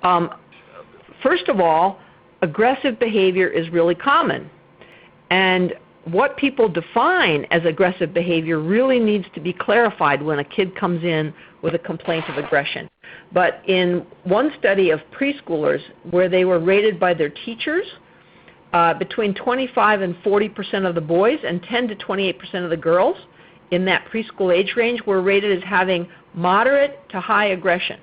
Um, First of all, aggressive behavior is really common. And what people define as aggressive behavior really needs to be clarified when a kid comes in with a complaint of aggression. But in one study of preschoolers where they were rated by their teachers, between 25 and 40% of the boys and 10 to 28% of the girls in that preschool age range were rated as having moderate to high aggression.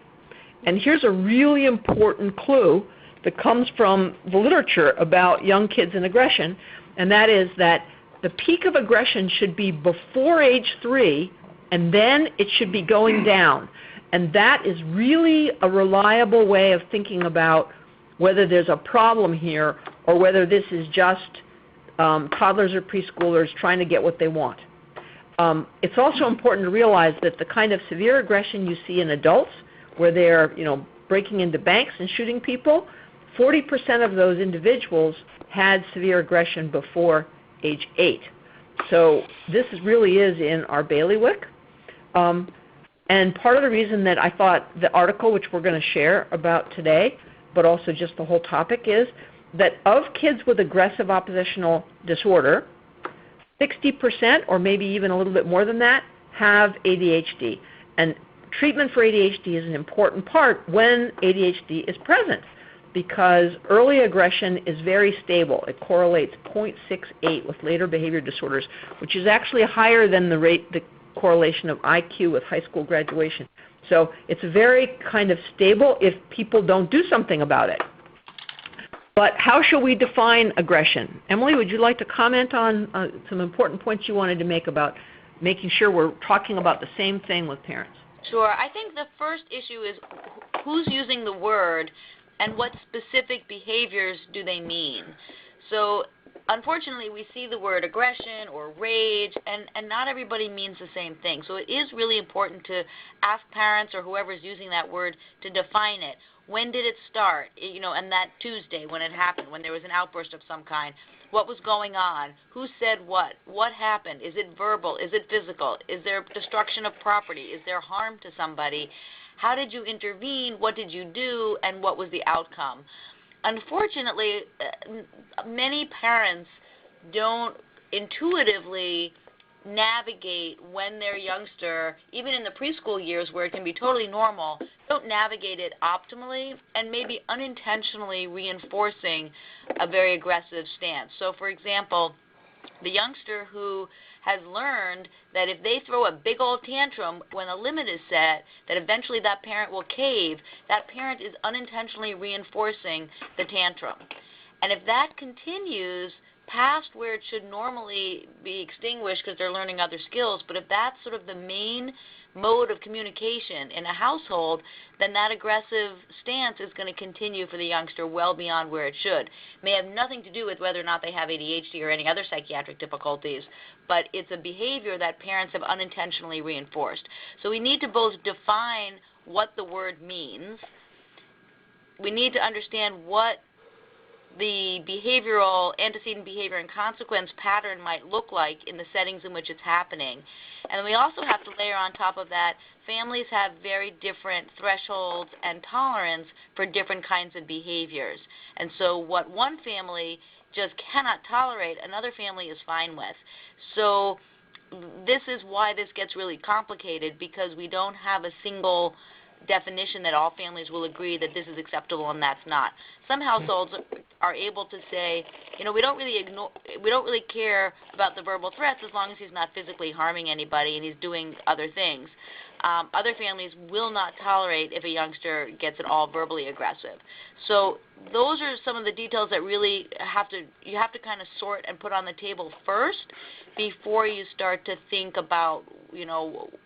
And here's a really important clue that comes from the literature about young kids and aggression, and that is that the peak of aggression should be before age 3, and then it should be going down. And that is really a reliable way of thinking about whether there's a problem here or whether this is just toddlers or preschoolers trying to get what they want. It's also important to realize that the kind of severe aggression you see in adults, where they're breaking into banks and shooting people, 40% of those individuals had severe aggression before age 8. So this really is in our bailiwick. And part of the reason that I thought the article, which we're going to share about today, but also just the whole topic, is that of kids with aggressive oppositional disorder, 60% or maybe even a little bit more than that have ADHD. And treatment for ADHD is an important part when ADHD is present, because early aggression is very stable. It correlates 0.68 with later behavior disorders, which is actually higher than the correlation of IQ with high school graduation. So it's very kind of stable if people don't do something about it. But how should we define aggression? Emily, would you like to comment on some important points you wanted to make about making sure we're talking about the same thing with parents? Sure. I think the first issue is who's using the word and what specific behaviors do they mean. So unfortunately, we see the word aggression or rage, and not everybody means the same thing. So it is really important to ask parents or whoever's using that word to define it. When did it start? And that Tuesday when it happened, when there was an outburst of some kind. What was going on? Who said what? What happened? Is it verbal? Is it physical? Is there destruction of property? Is there harm to somebody? How did you intervene? What did you do? And what was the outcome? Unfortunately, many parents don't intuitively navigate when their youngster, even in the preschool years where it can be totally normal, don't navigate it optimally and maybe unintentionally reinforcing a very aggressive stance. So, for example, the youngster who has learned that if they throw a big old tantrum when a limit is set, that eventually that parent will cave, that parent is unintentionally reinforcing the tantrum. And if that continues past where it should normally be extinguished because they're learning other skills, but if that's sort of the main mode of communication in a household, then that aggressive stance is going to continue for the youngster well beyond where it should. It may have nothing to do with whether or not they have ADHD or any other psychiatric difficulties, but it's a behavior that parents have unintentionally reinforced. So we need to both define what the word means. We need to understand what the behavioral, antecedent behavior and consequence pattern might look like in the settings in which it's happening. And we also have to layer on top of that, families have very different thresholds and tolerance for different kinds of behaviors. And so what one family just cannot tolerate, another family is fine with. So this is why this gets really complicated, because we don't have a single definition that all families will agree that this is acceptable and that's not. Some households are able to say, we don't really care about the verbal threats as long as he's not physically harming anybody and he's doing other things. Other families will not tolerate if a youngster gets at all verbally aggressive. So those are some of the details that really you have to kind of sort and put on the table first before you start to think about,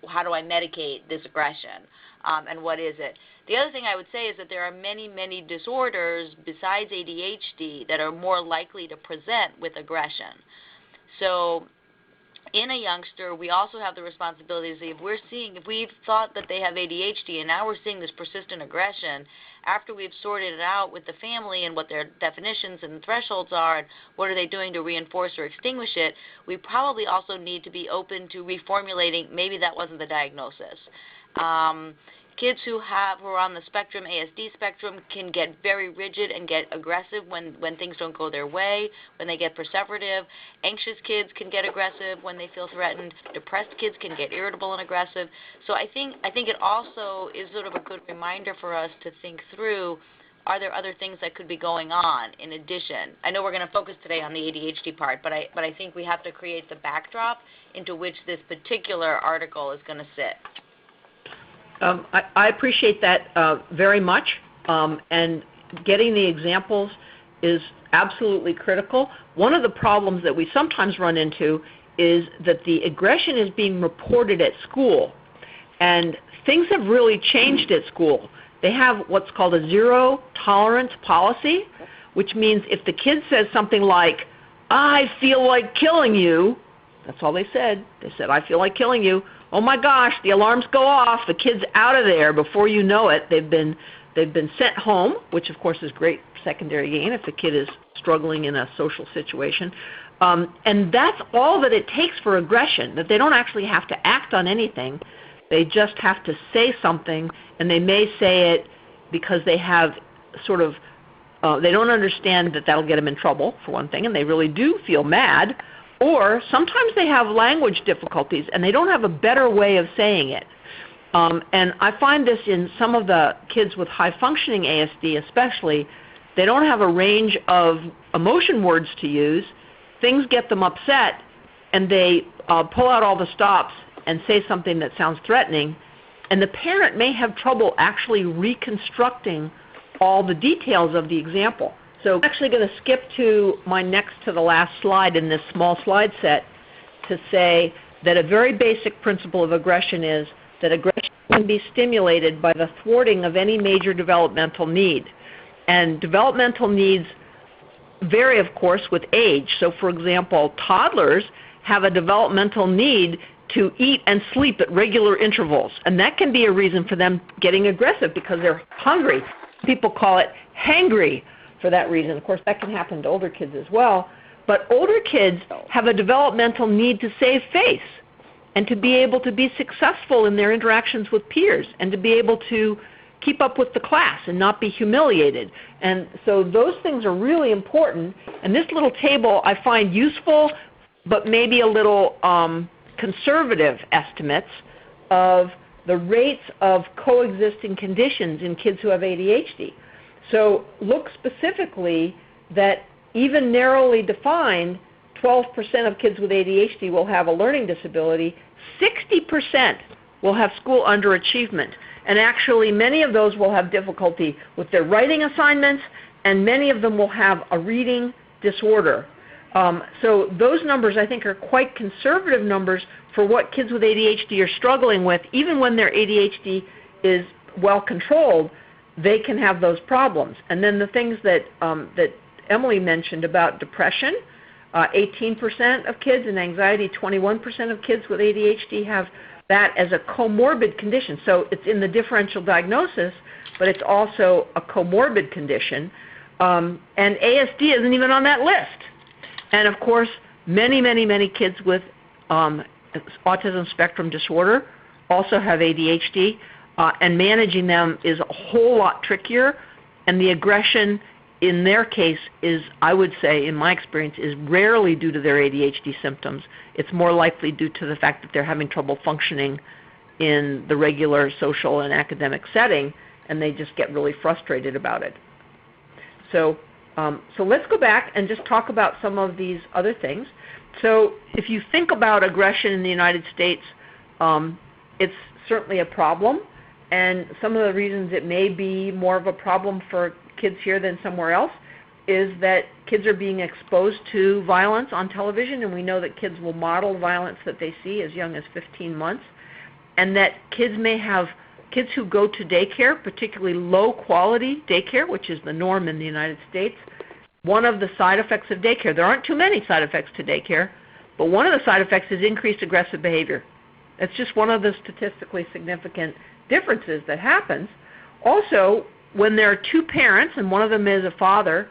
how do I medicate this aggression and what is it. The other thing I would say is that there are many, many disorders besides ADHD that are more likely to present with aggression. So in a youngster, we also have the responsibility to see if we've thought that they have ADHD and now we're seeing this persistent aggression, after we've sorted it out with the family and what their definitions and thresholds are and what are they doing to reinforce or extinguish it, we probably also need to be open to reformulating maybe that wasn't the diagnosis. kids who are on the spectrum, ASD spectrum, can get very rigid and get aggressive when things don't go their way, when they get perseverative. Anxious kids can get aggressive when they feel threatened. Depressed kids can get irritable and aggressive. So I think it also is sort of a good reminder for us to think through, are there other things that could be going on in addition? I know we're going to focus today on the ADHD part, but I think we have to create the backdrop into which this particular article is going to sit. I appreciate that very much, and getting the examples is absolutely critical. One of the problems that we sometimes run into is that the aggression is being reported at school, and things have really changed at school. They have what's called a zero tolerance policy, which means if the kid says something like, "I feel like killing you," that's all they said. They said, "I feel like killing you." Oh my gosh, the alarms go off, the kid's out of there. Before you know it, they've been sent home, which of course is great secondary gain if the kid is struggling in a social situation. And that's all that it takes for aggression, that they don't actually have to act on anything. They just have to say something, and they may say it because they have sort of, they don't understand that that'll get them in trouble, for one thing, and they really do feel mad. Or sometimes they have language difficulties and they don't have a better way of saying it. And I find this in some of the kids with high-functioning ASD especially. They don't have a range of emotion words to use. Things get them upset, and they pull out all the stops and say something that sounds threatening. And the parent may have trouble actually reconstructing all the details of the example. So I'm actually going to skip to my next to the last slide in this small slide set to say that a very basic principle of aggression is that aggression can be stimulated by the thwarting of any major developmental need. And developmental needs vary, of course, with age. So, for example, toddlers have a developmental need to eat and sleep at regular intervals. And that can be a reason for them getting aggressive because they're hungry. People call it hangry for that reason. Of course, that can happen to older kids as well. But older kids have a developmental need to save face and to be able to be successful in their interactions with peers and to be able to keep up with the class and not be humiliated. And so those things are really important. And this little table I find useful, but maybe a little conservative estimates of the rates of coexisting conditions in kids who have ADHD. So look specifically that even narrowly defined, 12% of kids with ADHD will have a learning disability. 60% will have school underachievement. And actually, many of those will have difficulty with their writing assignments, and many of them will have a reading disorder. So those numbers, I think, are quite conservative numbers for what kids with ADHD are struggling with. Even when their ADHD is well controlled, they can have those problems. And then the things that Emily mentioned about depression, 18% of kids, and anxiety, 21% of kids with ADHD have that as a comorbid condition. So it's in the differential diagnosis, but it's also a comorbid condition. And ASD isn't even on that list. And of course, many, many, many kids with autism spectrum disorder also have ADHD, and managing them is a whole lot trickier. And the aggression in their case is, I would say, in my experience, is rarely due to their ADHD symptoms. It's more likely due to the fact that they're having trouble functioning in the regular social and academic setting, and they just get really frustrated about it. So let's go back and just talk about some of these other things. So if you think about aggression in the United States, it's certainly a problem, and some of the reasons it may be more of a problem for kids here than somewhere else is that kids are being exposed to violence on television, and we know that kids will model violence that they see as young as 15 months, and that kids who go to daycare, particularly low-quality daycare, which is the norm in the United States. One of the side effects of daycare, there aren't too many side effects to daycare, but one of the side effects is increased aggressive behavior. It's just one of the statistically significant differences that happens. Also, when there are two parents and one of them is a father,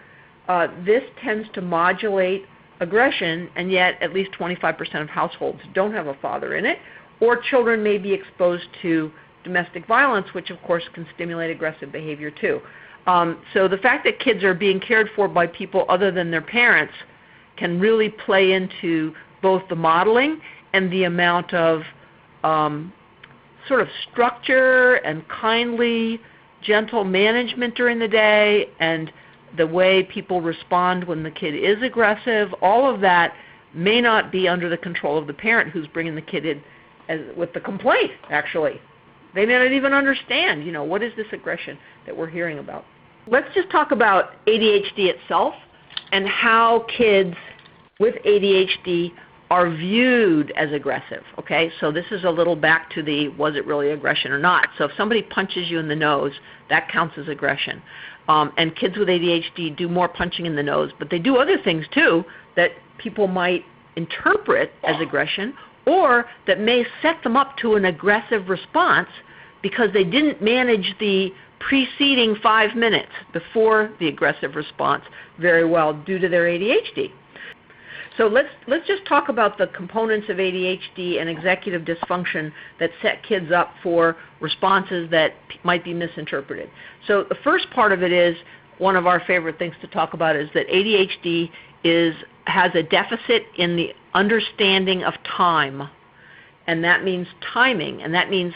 this tends to modulate aggression, and yet at least 25% of households don't have a father in it, or children may be exposed to domestic violence, which of course can stimulate aggressive behavior too. So the fact that kids are being cared for by people other than their parents can really play into both the modeling and the amount of sort of structure and kindly, gentle management during the day, and the way people respond when the kid is aggressive. All of that may not be under the control of the parent who's bringing the kid in with the complaint, actually. They may not even understand, what is this aggression that we're hearing about. Let's just talk about ADHD itself and how kids with ADHD are viewed as aggressive, okay? So this is a little back to the, was it really aggression or not? So if somebody punches you in the nose, that counts as aggression. And kids with ADHD do more punching in the nose, but they do other things too that people might interpret as aggression, or that may set them up to an aggressive response because they didn't manage the preceding 5 minutes before the aggressive response very well due to their ADHD. So let's just talk about the components of ADHD and executive dysfunction that set kids up for responses that might be misinterpreted. So the first part of it is, one of our favorite things to talk about is that ADHD has a deficit in the understanding of time, and that means timing, and that means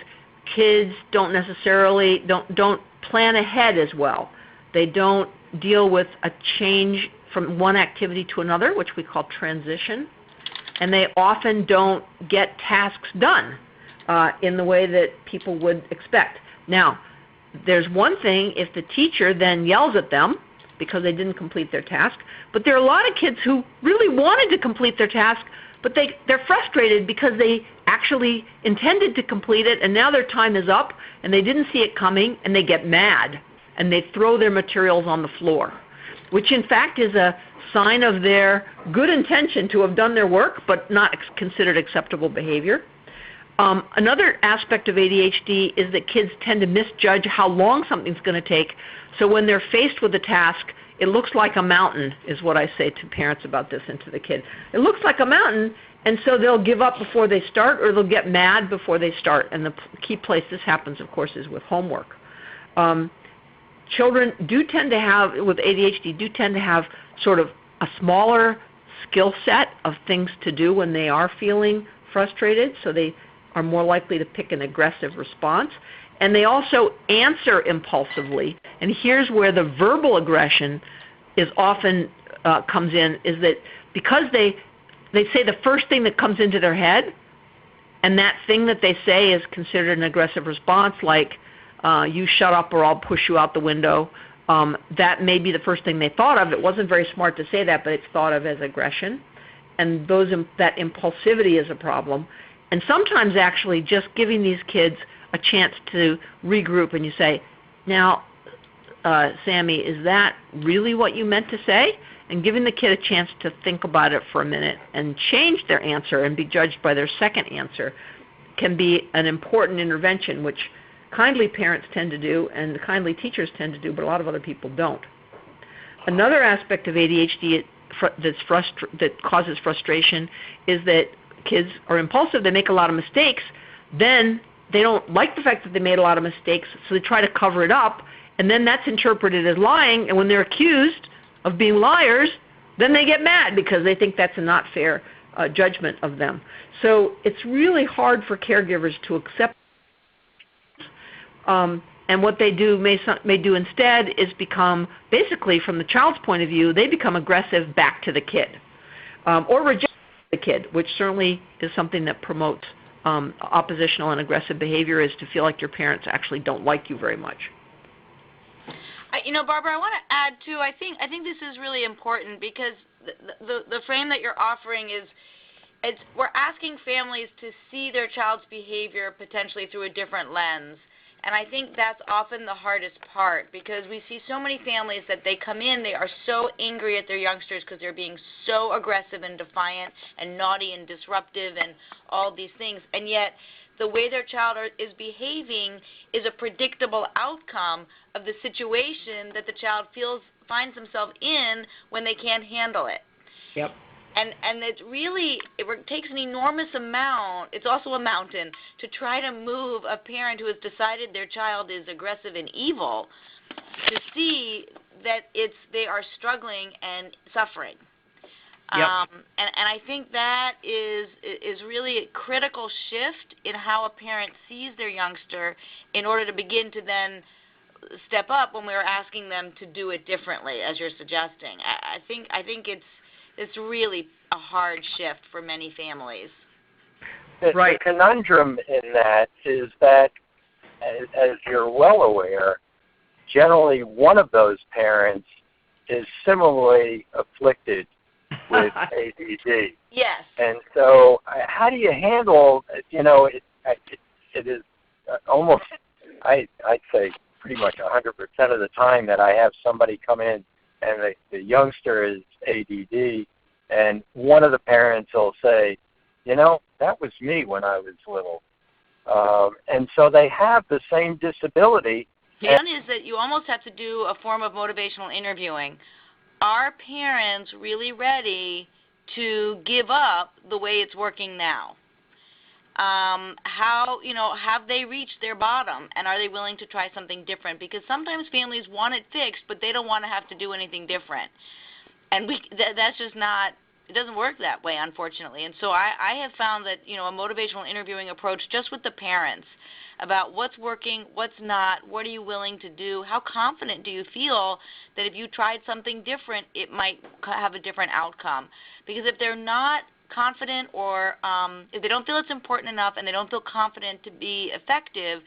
kids don't necessarily don't plan ahead as well. They don't deal with a change from one activity to another, which we call transition, and they often don't get tasks done in the way that people would expect. Now, there's one thing if the teacher then yells at them because they didn't complete their task, but there are a lot of kids who really wanted to complete their task, but they're frustrated because they actually intended to complete it, and now their time is up, and they didn't see it coming, and they get mad, and they throw their materials on the floor, which in fact is a sign of their good intention to have done their work, but not considered acceptable behavior. Another aspect of ADHD is that kids tend to misjudge how long something's going to take. So when they're faced with a task, it looks like a mountain, is what I say to parents about this and to the kid. It looks like a mountain, and so they'll give up before they start, or they'll get mad before they start. And the key place this happens, of course, is with homework. Children with ADHD do tend to have sort of a smaller skill set of things to do when they are feeling frustrated, so they are more likely to pick an aggressive response. And they also answer impulsively. And here's where the verbal aggression is often comes in, is that because they say the first thing that comes into their head, and that thing that they say is considered an aggressive response, like, you shut up or I'll push you out the window. That may be the first thing they thought of. It wasn't very smart to say that, but it's thought of as aggression. And that impulsivity is a problem. And sometimes actually just giving these kids a chance to regroup, and you say, now, Sammy, is that really what you meant to say? And giving the kid a chance to think about it for a minute and change their answer and be judged by their second answer can be an important intervention, which kindly parents tend to do and kindly teachers tend to do, but a lot of other people don't. Another aspect of ADHD that causes frustration is that kids are impulsive. They make a lot of mistakes. Then they don't like the fact that they made a lot of mistakes, so they try to cover it up, and then that's interpreted as lying, and when they're accused of being liars, then they get mad because they think that's a not fair judgment of them. So it's really hard for caregivers to accept. And what they do may do instead is become, basically from the child's point of view, they become aggressive back to the kid, or reject the kid, which certainly is something that promotes oppositional and aggressive behavior, is to feel like your parents actually don't like you very much. Barbara, I want to add too. I think this is really important because the frame that you're offering is, we're asking families to see their child's behavior potentially through a different lens. And I think that's often the hardest part, because we see so many families that they come in, they are so angry at their youngsters because they're being so aggressive and defiant and naughty and disruptive and all these things. And yet the way their child is behaving is a predictable outcome of the situation that the child finds themselves in when they can't handle it. Yep. And it takes an enormous amount, it's also a mountain, to try to move a parent who has decided their child is aggressive and evil to see that they are struggling and suffering. Yep. And I think that is really a critical shift in how a parent sees their youngster in order to begin to then step up when we're asking them to do it differently, as you're suggesting. I think it's really a hard shift for many families. The conundrum in that is that, as you're well aware, generally one of those parents is similarly afflicted with ADD. Yes. And so how do you handle, it is almost, I'd say pretty much 100% of the time that I have somebody come in and the youngster is ADD, and one of the parents will say, that was me when I was little. And so they have the same disability. The one is that you almost have to do a form of motivational interviewing. Are parents really ready to give up the way it's working now? Have they reached their bottom, and are they willing to try something different? Because sometimes families want it fixed, but they don't want to have to do anything different. And that's just not, it doesn't work that way, unfortunately. And so I have found that, a motivational interviewing approach just with the parents about what's working, what's not, what are you willing to do, how confident do you feel that if you tried something different, it might have a different outcome. Because if they're not confident or if they don't feel it's important enough and they don't feel confident to be effective,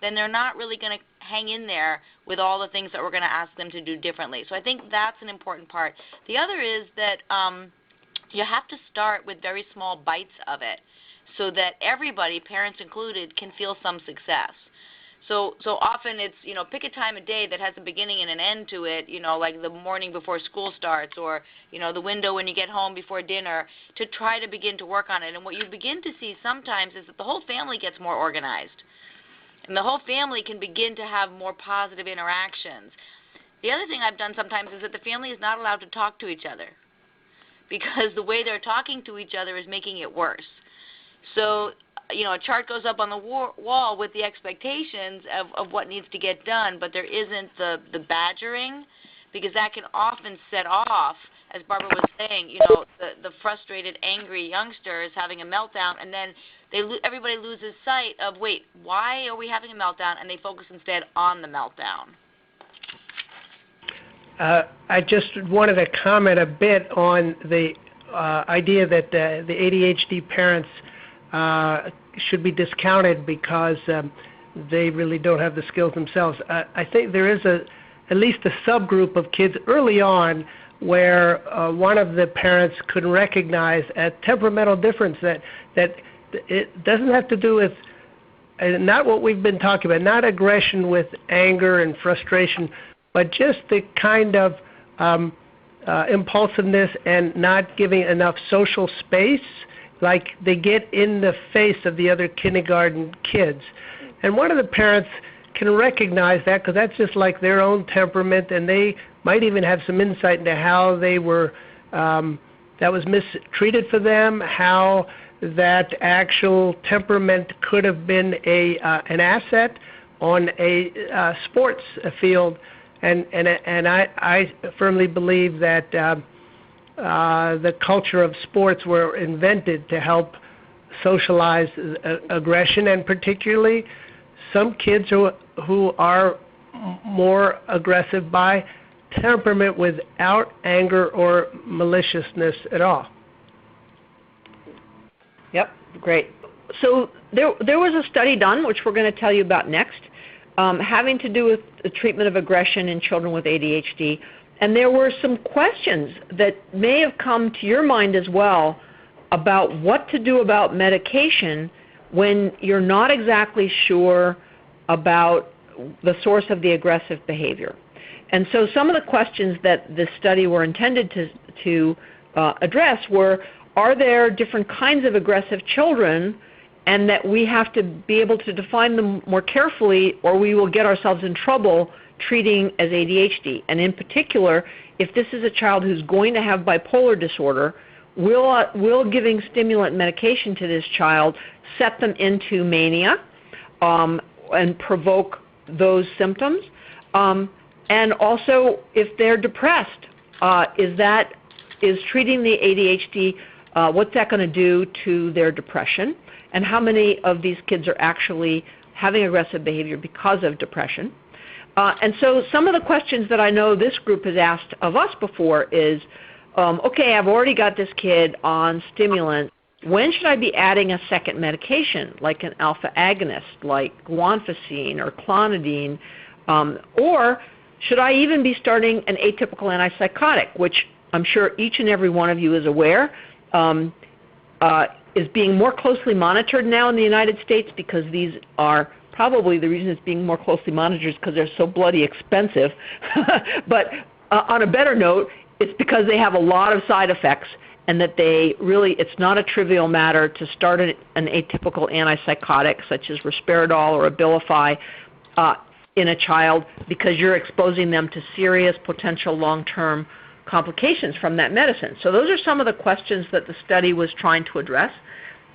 then they're not really going to hang in there with all the things that we're going to ask them to do differently. So I think that's an important part. The other is that you have to start with very small bites of it so that everybody, parents included, can feel some success. So often it's, pick a time of day that has a beginning and an end to it, like the morning before school starts or, the window when you get home before dinner, to try to begin to work on it. And what you begin to see sometimes is that the whole family gets more organized. And the whole family can begin to have more positive interactions. The other thing I've done sometimes is that the family is not allowed to talk to each other because the way they're talking to each other is making it worse. So, a chart goes up on the wall with the expectations of what needs to get done, but there isn't the badgering, because that can often set off, as Barbara was saying, the frustrated, angry youngster is having a meltdown, and then everybody loses sight of, wait, why are we having a meltdown, and they focus instead on the meltdown. I just wanted to comment a bit on the idea that the ADHD parents should be discounted because they really don't have the skills themselves. I think there is at least a subgroup of kids early on where one of the parents could recognize a temperamental difference that it doesn't have to do with not what we've been talking about, not aggression with anger and frustration, but just the kind of impulsiveness and not giving enough social space, like they get in the face of the other kindergarten kids. And one of the parents can recognize that because that's just like their own temperament, and they might even have some insight into how they were, that was mistreated for them, how that actual temperament could have been an asset on a sports field. And I firmly believe that the culture of sports were invented to help socialize aggression, and particularly some kids who are more aggressive by temperament without anger or maliciousness at all. Yep, great. So there was a study done, which we're going to tell you about next, having to do with the treatment of aggression in children with ADHD. And there were some questions that may have come to your mind as well about what to do about medication when you're not exactly sure about the source of the aggressive behavior. And so some of the questions that this study were intended to address were, are there different kinds of aggressive children, and that we have to be able to define them more carefully or we will get ourselves in trouble treating as ADHD. And in particular, if this is a child who's going to have bipolar disorder, will giving stimulant medication to this child set them into mania and provoke those symptoms? And also, if they're depressed, is treating the ADHD, what's that going to do to their depression? And how many of these kids are actually having aggressive behavior because of depression? And so some of the questions that I know this group has asked of us before is, okay, I've already got this kid on stimulant. When should I be adding a second medication, like an alpha agonist, like guanfacine or clonidine? Or should I even be starting an atypical antipsychotic, which I'm sure each and every one of you is aware is being more closely monitored now in the United States, because these are probably the reason it's being more closely monitored is because they're so bloody expensive. But on a better note, it's because they have a lot of side effects, and that it's not a trivial matter to start an atypical antipsychotic such as risperidol or Abilify in a child, because you're exposing them to serious potential long-term complications from that medicine. So those are some of the questions that the study was trying to address.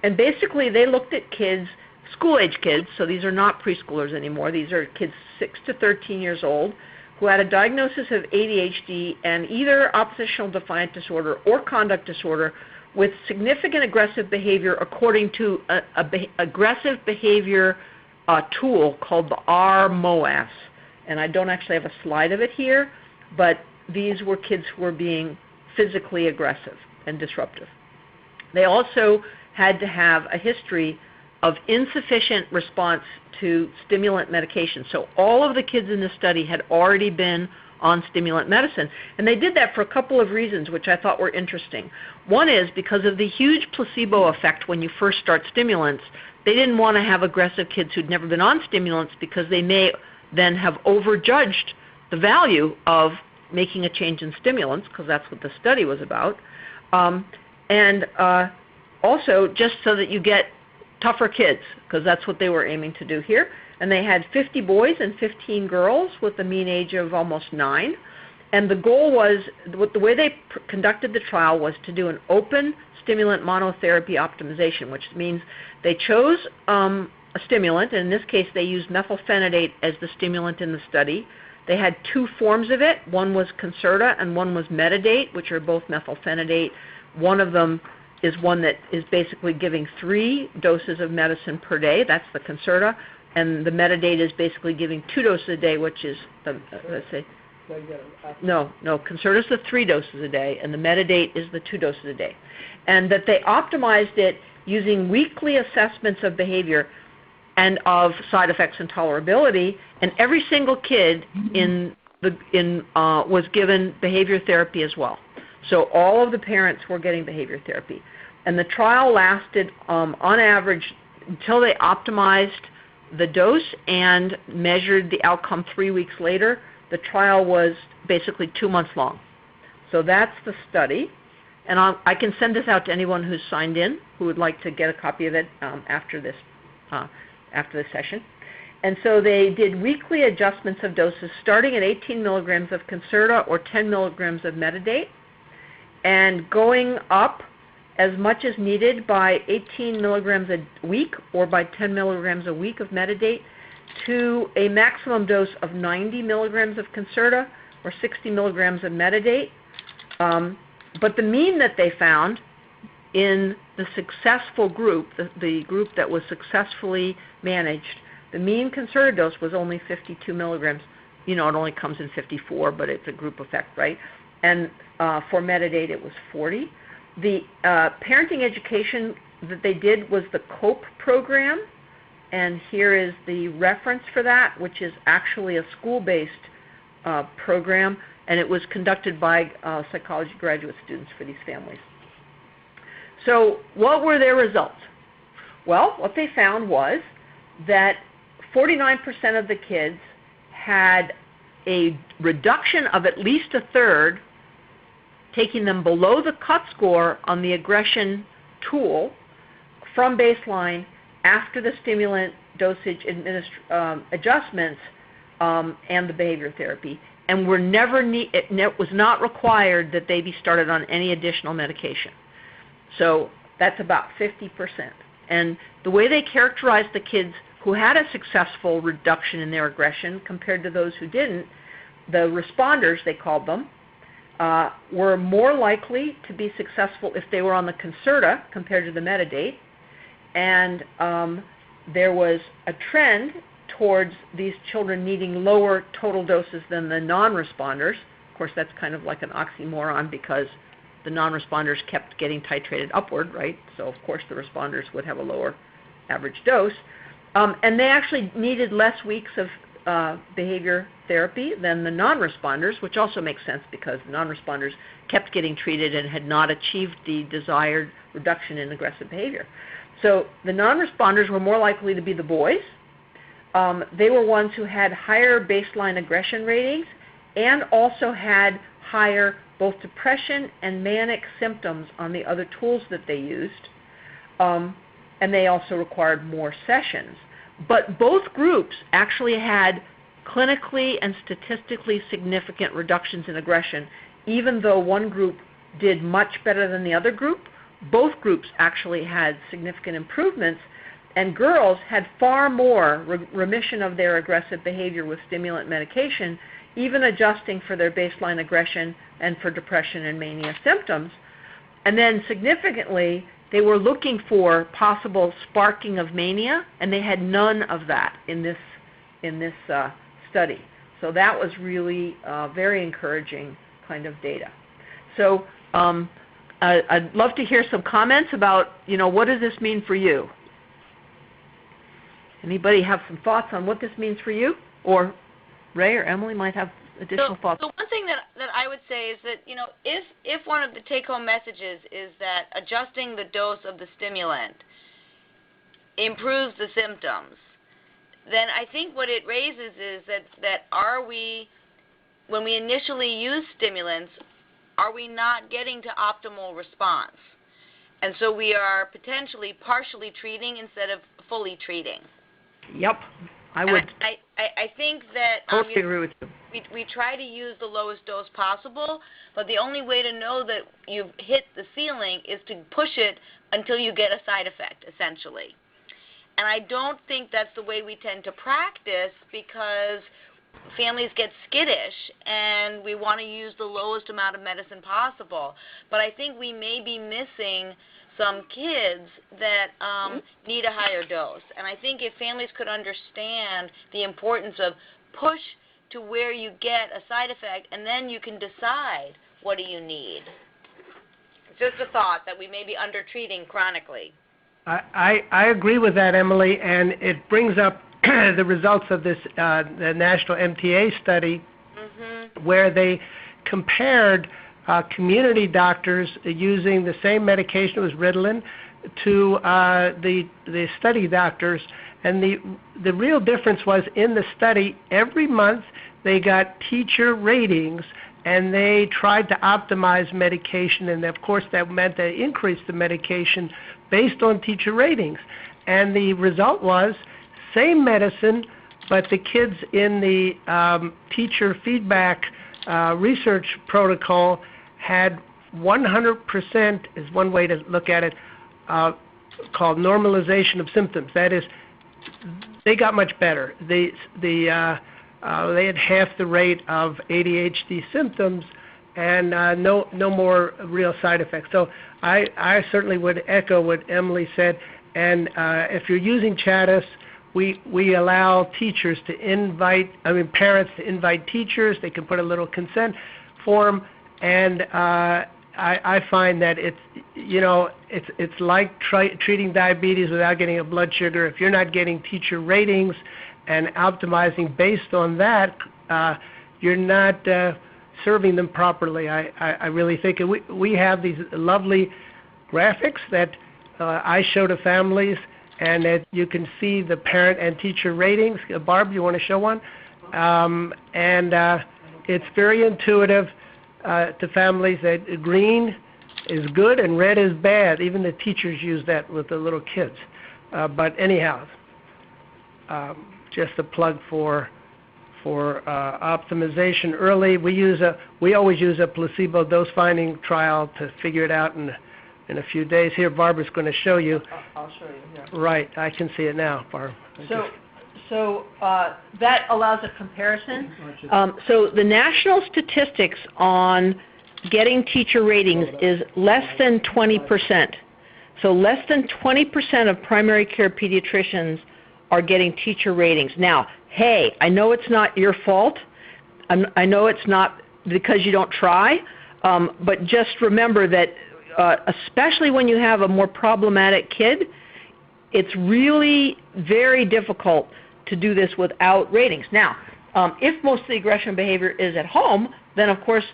And basically they looked at kids, school-age kids, so these are not preschoolers anymore. These are kids 6 to 13 years old who had a diagnosis of ADHD and either oppositional defiant disorder or conduct disorder with significant aggressive behavior according to an aggressive behavior tool called the RMOAS. And I don't actually have a slide of it here, but these were kids who were being physically aggressive and disruptive. They also had to have a history of insufficient response to stimulant medication. So all of the kids in this study had already been on stimulant medicine. And they did that for a couple of reasons, which I thought were interesting. One is because of the huge placebo effect when you first start stimulants. They didn't want to have aggressive kids who'd never been on stimulants, because they may then have overjudged the value of making a change in stimulants, because that's what the study was about. Also just so that you get tougher kids, because that's what they were aiming to do here. And they had 50 boys and 15 girls with a mean age of almost 9. And the goal was, the way they conducted the trial was to do an open stimulant monotherapy optimization, which means they chose a stimulant, and in this case they used methylphenidate as the stimulant in the study. They had 2 forms of it. One was Concerta and one was Metadate, which are both methylphenidate. One of them is one that is basically giving 3 doses of medicine per day. That's the Concerta. And the Metadate is basically giving 2 doses a day, which is the, let's say, no, Concerta is the 3 doses a day, and the Metadate is the 2 doses a day. And that they optimized it using weekly assessments of behavior and of side effects and tolerability, and every single kid was given behavior therapy as well. So all of the parents were getting behavior therapy. And the trial lasted, on average, until they optimized the dose and measured the outcome 3 weeks later. The trial was basically 2 months long. So that's the study. And I can send this out to anyone who's signed in who would like to get a copy of it after this session. And so they did weekly adjustments of doses starting at 18 milligrams of Concerta or 10 milligrams of Metadate, and going up as much as needed by 18 milligrams a week or by 10 milligrams a week of Metadate to a maximum dose of 90 milligrams of Concerta or 60 milligrams of Metadate. But the mean that they found in the successful group, the group that was successfully managed, the mean Concerta dose was only 52 milligrams. You know, it only comes in 54, but it's a group effect, right? And for Metadate, it was 40. The parenting education that they did was the COPE program, and here is the reference for that, which is actually a school-based program, and it was conducted by psychology graduate students for these families. So what were their results? Well, what they found was that 49% of the kids had a reduction of at least a third, taking them below the cut score on the aggression tool from baseline after the stimulant dosage adjustments and the behavior therapy, and it was not required that they be started on any additional medication. So that's about 50%. And the way they characterized the kids who had a successful reduction in their aggression compared to those who didn't, the responders, they called them, were more likely to be successful if they were on the Concerta compared to the Metadate. And there was a trend towards these children needing lower total doses than the non-responders. Of course, that's kind of like an oxymoron because the non-responders kept getting titrated upward, right? So, of course, the responders would have a lower average dose. And they actually needed less weeks of behavior therapy than the non-responders, which also makes sense because the non-responders kept getting treated and had not achieved the desired reduction in aggressive behavior. So the non-responders were more likely to be the boys. They were ones who had higher baseline aggression ratings and also had higher both depression and manic symptoms on the other tools that they used. And they also required more sessions. But both groups actually had clinically and statistically significant reductions in aggression. Even though one group did much better than the other group, both groups actually had significant improvements, and girls had far more remission of their aggressive behavior with stimulant medication, even adjusting for their baseline aggression and for depression and mania symptoms. And then significantly, they were looking for possible sparking of mania, and they had none of that in this study. So that was really very encouraging kind of data. So I'd love to hear some comments about, what does this mean for you? Anybody have some thoughts on what this means for you? Or Ray or Emily might have additional thoughts. So one thing that I would say is that, if one of the take-home messages is that adjusting the dose of the stimulant improves the symptoms, then I think what it raises is that when we initially use stimulants, are we not getting to optimal response? And so we are potentially partially treating instead of fully treating. Yep, I would. I think that totally agree with you. We try to use the lowest dose possible, but the only way to know that you've hit the ceiling is to push it until you get a side effect, essentially. And I don't think that's the way we tend to practice because families get skittish and we want to use the lowest amount of medicine possible. But I think we may be missing some kids that need a higher dose. And I think if families could understand the importance of push to where you get a side effect, and then you can decide what do you need. It's just a thought that we may be under-treating chronically. I agree with that, Emily, and it brings up the results of this the National MTA study where they compared community doctors using the same medication, it was Ritalin, to the study doctors. And the real difference was in the study, every month they got teacher ratings and they tried to optimize medication. And, of course, that meant they increased the medication based on teacher ratings. And the result was same medicine, but the kids in the teacher feedback research protocol had 100% is one way to look at it, called normalization of symptoms. That is, they got much better. They had half the rate of ADHD symptoms and no more real side effects. So I certainly would echo what Emily said. And if you're using Chattis, we allow teachers to parents to invite teachers. They can put a little consent form, and I find that it's like treating diabetes without getting a blood sugar. If you're not getting teacher ratings and optimizing based on that, you're not serving them properly. I really think we have these lovely graphics that I show to families, and that you can see the parent and teacher ratings. Barb, you want to show one? And it's very intuitive to families that green is good and red is bad. Even the teachers use that with the little kids. But anyhow, just a plug for optimization early. We always use a placebo dose finding trial to figure it out, and in a few days. Here, Barbara's going to show you. I'll show you here. Right, I can see it now, Barb. So that allows a comparison. So the national statistics on getting teacher ratings is less than 20%. So less than 20% of primary care pediatricians are getting teacher ratings. Now, hey, I know it's not your fault. I know it's not because you don't try, but just remember that especially when you have a more problematic kid, it's really very difficult to do this without ratings. Now, if most of the aggression behavior is at home, then of course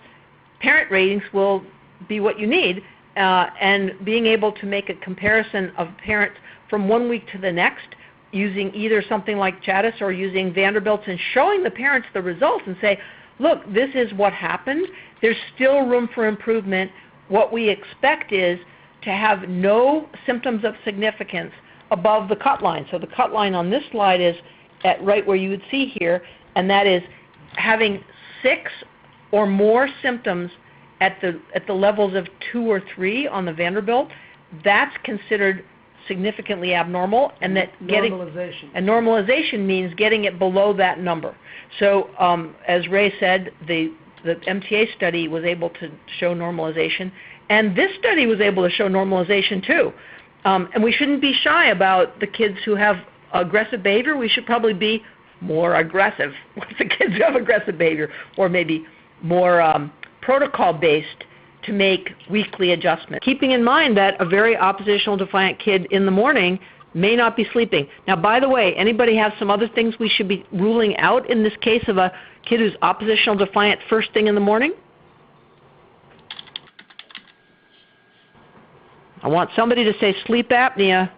parent ratings will be what you need, and being able to make a comparison of parents from one week to the next using either something like Chattis or using Vanderbilt's and showing the parents the results and say, look, this is what happened. There's still room for improvement. What we expect is to have no symptoms of significance above the cut line. So the cut line on this slide is at right where you would see here, and that is having 6 or more symptoms at the levels of 2 or 3 on the Vanderbilt. That's considered significantly abnormal, and that normalization means getting it below that number. So as Ray said, the MTA study was able to show normalization, and this study was able to show normalization too. And we shouldn't be shy about the kids who have aggressive behavior. We should probably be more aggressive with the kids who have aggressive behavior, or maybe more protocol-based to make weekly adjustments, keeping in mind that a very oppositional defiant kid in the morning may not be sleeping. Now, by the way, anybody have some other things we should be ruling out in this case of a kid who's oppositional defiant first thing in the morning? I want somebody to say sleep apnea.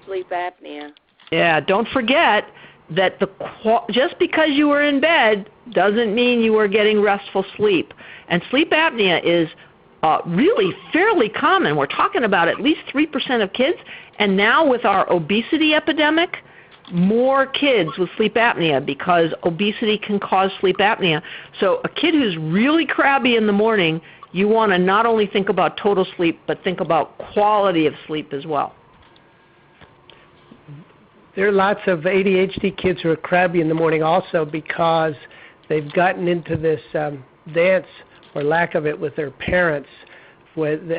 Sleep apnea. Yeah, don't forget that just because you were in bed doesn't mean you were getting restful sleep. And sleep apnea is really fairly common. We're talking about at least 3% of kids. And now with our obesity epidemic, more kids with sleep apnea because obesity can cause sleep apnea. So a kid who's really crabby in the morning, you want to not only think about total sleep, but think about quality of sleep as well. There are lots of ADHD kids who are crabby in the morning also because they've gotten into this dance or lack of it with their parents. When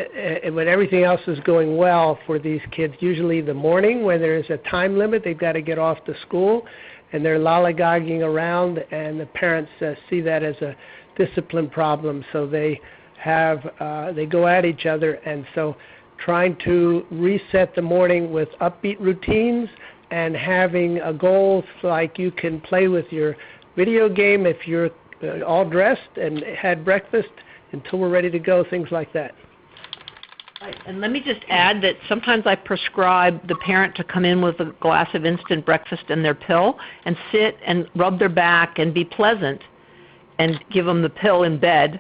everything else is going well for these kids, usually the morning when there's a time limit, they've got to get off to school, and they're lollygagging around, and the parents see that as a discipline problem, so they go at each other. And so trying to reset the morning with upbeat routines and having goals like you can play with your video game if you're all dressed and had breakfast until we're ready to go, things like that. And let me just add that sometimes I prescribe the parent to come in with a glass of instant breakfast and their pill and sit and rub their back and be pleasant and give them the pill in bed,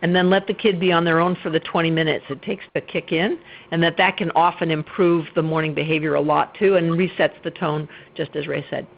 and then let the kid be on their own for the 20 minutes it takes to kick in, and that can often improve the morning behavior a lot too and resets the tone, just as Ray said.